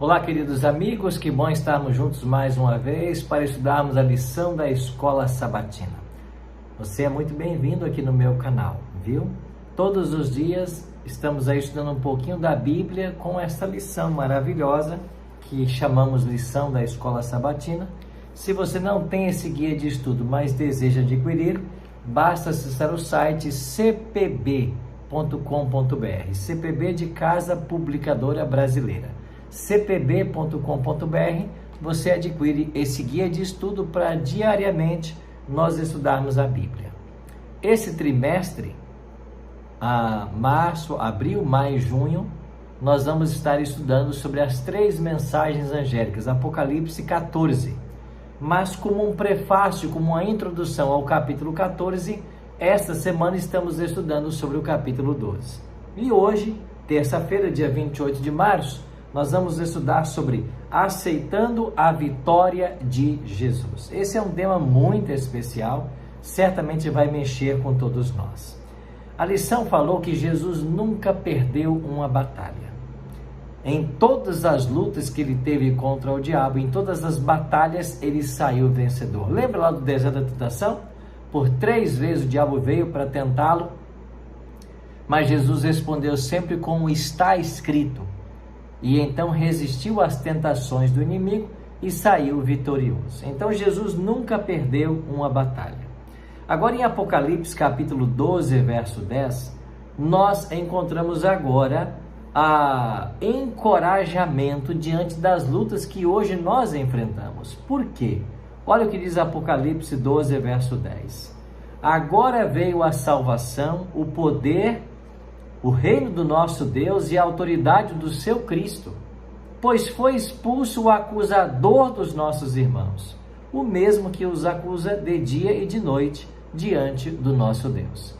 Olá, queridos amigos, que bom estarmos juntos mais uma vez para estudarmos a lição da Escola Sabatina. Você é muito bem-vindo aqui no meu canal, viu? Todos os dias estamos aí estudando um pouquinho da Bíblia com esta lição maravilhosa que chamamos Lição da Escola Sabatina. Se você não tem esse guia de estudo, mas deseja adquirir, basta acessar o site cpb.com.br, CPB de Casa Publicadora Brasileira. cpb.com.br, você adquire esse guia de estudo para diariamente nós estudarmos a Bíblia. Esse trimestre, março, abril, maio e junho, nós vamos estar estudando sobre as 3 mensagens angélicas, Apocalipse 14. Mas como um prefácio, como uma introdução ao capítulo 14, esta semana estamos estudando sobre o capítulo 12. E hoje, terça-feira, dia 28 de março, nós vamos estudar sobre aceitando a vitória de Jesus. Esse é um tema muito especial, certamente vai mexer com todos nós. A lição falou que Jesus nunca perdeu uma batalha. Em todas as lutas que ele teve contra o diabo, em todas as batalhas, ele saiu vencedor. Lembra lá do deserto da tentação? Por 3 vezes o diabo veio para tentá-lo, mas Jesus respondeu sempre com o está escrito. E então resistiu às tentações do inimigo e saiu vitorioso. Então Jesus nunca perdeu uma batalha. Agora em Apocalipse capítulo 12, verso 10, nós encontramos agora encorajamento diante das lutas que hoje nós enfrentamos. Por quê? Olha o que diz Apocalipse 12, verso 10. Agora veio a salvação, o poder, o reino do nosso Deus e a autoridade do seu Cristo, pois foi expulso o acusador dos nossos irmãos, o mesmo que os acusa de dia e de noite diante do nosso Deus.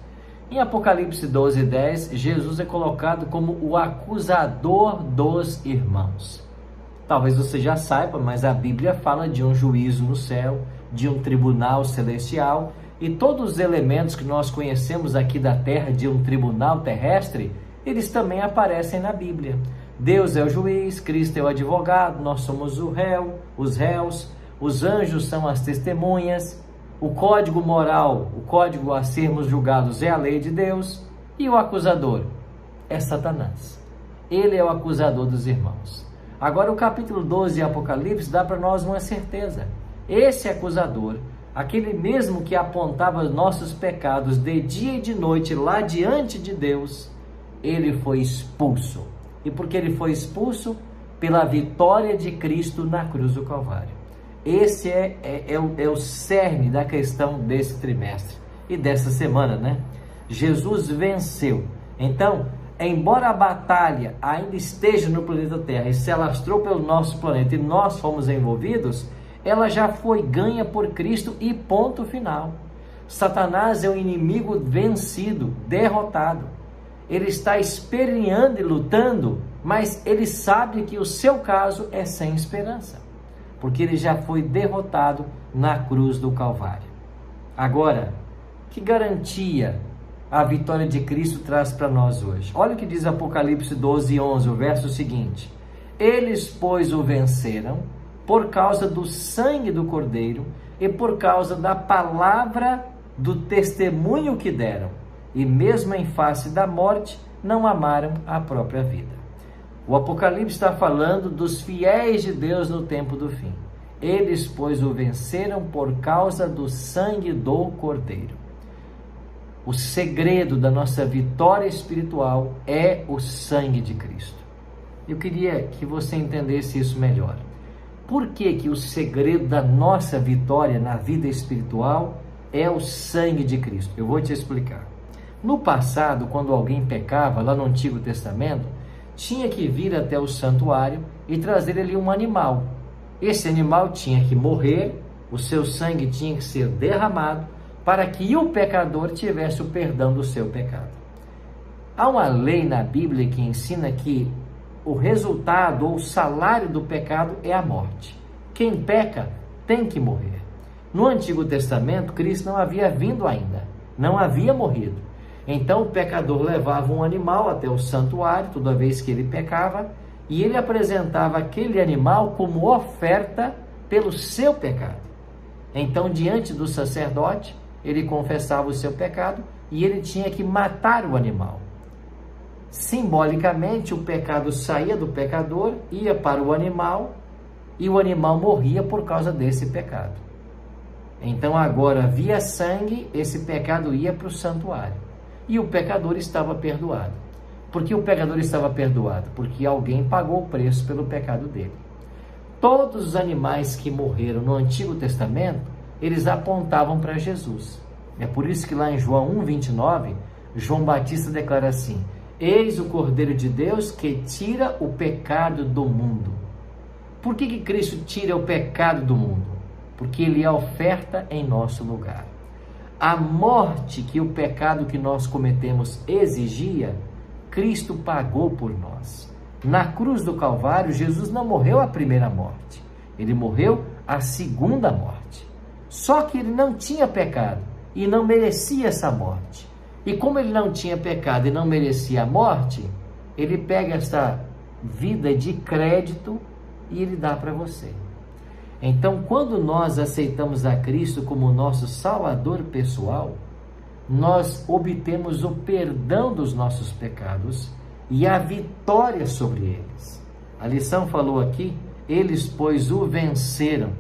Em Apocalipse 12, 10, Jesus é colocado como o acusador dos irmãos. Talvez você já saiba, mas a Bíblia fala de um juízo no céu, de um tribunal celestial, e todos os elementos que nós conhecemos aqui da terra de um tribunal terrestre, eles também aparecem na Bíblia. Deus é o juiz, Cristo é o advogado, nós somos os réus, os anjos são as testemunhas, o código moral, o código a sermos julgados é a lei de Deus, e o acusador é Satanás. Ele é o acusador dos irmãos. Agora o capítulo 12 de Apocalipse dá para nós uma certeza. Esse acusador, aquele mesmo que apontava nossos pecados de dia e de noite lá diante de Deus, ele foi expulso. E porque ele foi expulso? Pela vitória de Cristo na cruz do Calvário. Esse é o cerne da questão desse trimestre e dessa semana, né? Jesus venceu. Então, embora a batalha ainda esteja no planeta Terra e se alastrou pelo nosso planeta e nós fomos envolvidos, ela já foi ganha por Cristo e ponto final. Satanás é um inimigo vencido, derrotado. Ele está esperneando e lutando, mas ele sabe que o seu caso é sem esperança, porque ele já foi derrotado na cruz do Calvário. Agora, que garantia a vitória de Cristo traz para nós hoje? Olha o que diz Apocalipse 12, 11, o verso seguinte. Eles, pois, o venceram por causa do sangue do Cordeiro e por causa da palavra do testemunho que deram, e mesmo em face da morte, não amaram a própria vida. O Apocalipse está falando dos fiéis de Deus no tempo do fim. Eles, pois, o venceram por causa do sangue do Cordeiro. O segredo da nossa vitória espiritual é o sangue de Cristo. Eu queria que você entendesse isso melhor. Por que o segredo da nossa vitória na vida espiritual é o sangue de Cristo? Eu vou te explicar. No passado, quando alguém pecava, lá no Antigo Testamento, tinha que vir até o santuário e trazer ali um animal. Esse animal tinha que morrer, o seu sangue tinha que ser derramado, para que o pecador tivesse o perdão do seu pecado. Há uma lei na Bíblia que ensina que o resultado ou o salário do pecado é a morte. Quem peca tem que morrer. No Antigo Testamento, Cristo não havia vindo ainda, não havia morrido. Então o pecador levava um animal até o santuário, toda vez que ele pecava, e ele apresentava aquele animal como oferta pelo seu pecado. Então, diante do sacerdote, ele confessava o seu pecado e ele tinha que matar o animal. Simbolicamente, o pecado saía do pecador, ia para o animal e o animal morria por causa desse pecado. Então, agora, via sangue, esse pecado ia para o santuário e o pecador estava perdoado. Por que o pecador estava perdoado? Porque alguém pagou o preço pelo pecado dele. Todos os animais que morreram no Antigo Testamento, eles apontavam para Jesus. É por isso que lá em João 1,29, João Batista declara assim: eis o Cordeiro de Deus que tira o pecado do mundo. Por que Cristo tira o pecado do mundo? Porque ele é oferta em nosso lugar. A morte que o pecado que nós cometemos exigia, Cristo pagou por nós. Na cruz do Calvário, Jesus não morreu a primeira morte, ele morreu a segunda morte. Só que ele não tinha pecado e não merecia essa morte. E como ele não tinha pecado e não merecia a morte, ele pega essa vida de crédito e ele dá para você. Então, quando nós aceitamos a Cristo como nosso Salvador pessoal, nós obtemos o perdão dos nossos pecados e a vitória sobre eles. A lição falou aqui, eles, pois, o venceram.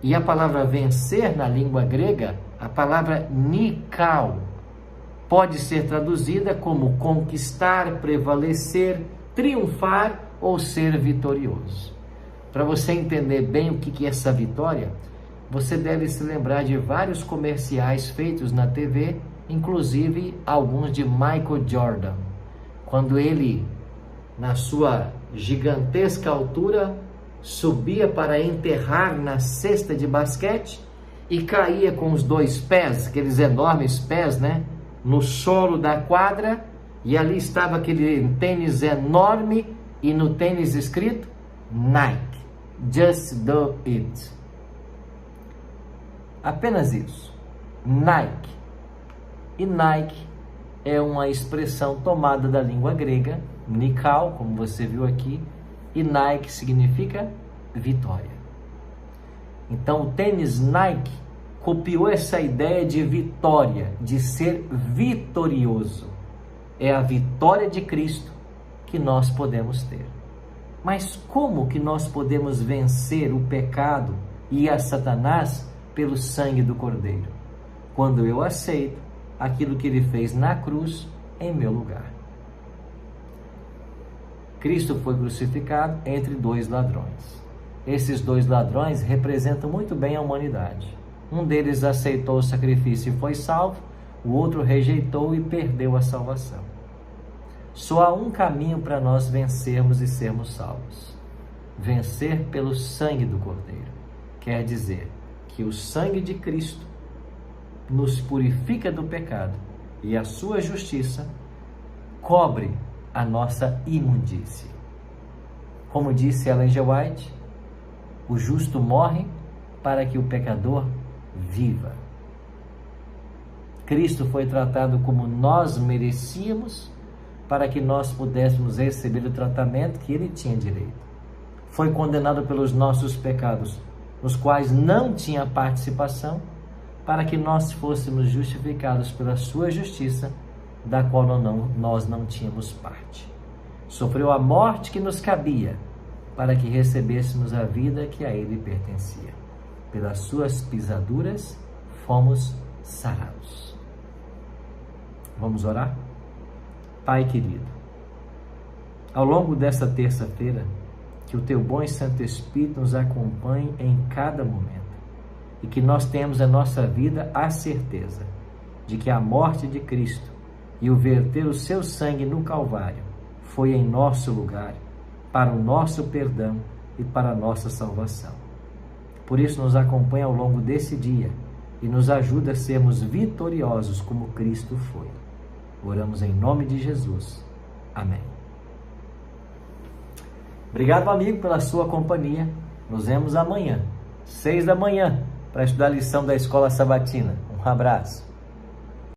E a palavra vencer na língua grega, a palavra nikao, pode ser traduzida como conquistar, prevalecer, triunfar ou ser vitorioso. Para você entender bem o que é essa vitória, você deve se lembrar de vários comerciais feitos na TV, inclusive alguns de Michael Jordan, quando ele, na sua gigantesca altura, subia para enterrar na cesta de basquete e caía com os dois pés, aqueles enormes pés, no solo da quadra, e ali estava aquele tênis enorme e no tênis escrito Nike, just do it. Apenas isso, Nike. E Nike é uma expressão tomada da língua grega, nikao, como você viu aqui, e Nike significa vitória. Então o tênis Nike copiou essa ideia de vitória, de ser vitorioso. É a vitória de Cristo que nós podemos ter. Mas como que nós podemos vencer o pecado e a Satanás pelo sangue do Cordeiro? Quando eu aceito aquilo que ele fez na cruz em meu lugar. Cristo foi crucificado entre dois ladrões. Esses dois ladrões representam muito bem a humanidade. Um deles aceitou o sacrifício e foi salvo, o outro rejeitou e perdeu a salvação. Só há um caminho para nós vencermos e sermos salvos: vencer pelo sangue do Cordeiro. Quer dizer que o sangue de Cristo nos purifica do pecado e a sua justiça cobre a nossa imundície. Como disse Ellen G. White, o justo morre para que o pecador viva. Cristo foi tratado como nós merecíamos para que nós pudéssemos receber o tratamento que ele tinha direito. Foi condenado pelos nossos pecados, nos quais não tinha participação, para que nós fôssemos justificados pela sua justiça, da qual nós não tínhamos parte. Sofreu a morte que nos cabia, para que recebêssemos a vida que a ele pertencia. Pelas suas pisaduras fomos sarados. Vamos orar? Pai querido, ao longo desta terça-feira, que o teu bom e santo Espírito nos acompanhe em cada momento e que nós tenhamos a nossa vida a certeza de que a morte de Cristo e o verter o seu sangue no Calvário foi em nosso lugar, para o nosso perdão e para a nossa salvação. Por isso nos acompanha ao longo desse dia e nos ajuda a sermos vitoriosos como Cristo foi. Oramos em nome de Jesus. Amém. Obrigado, amigo, pela sua companhia. Nos vemos amanhã, 6 da manhã, para estudar a lição da Escola Sabatina. Um abraço.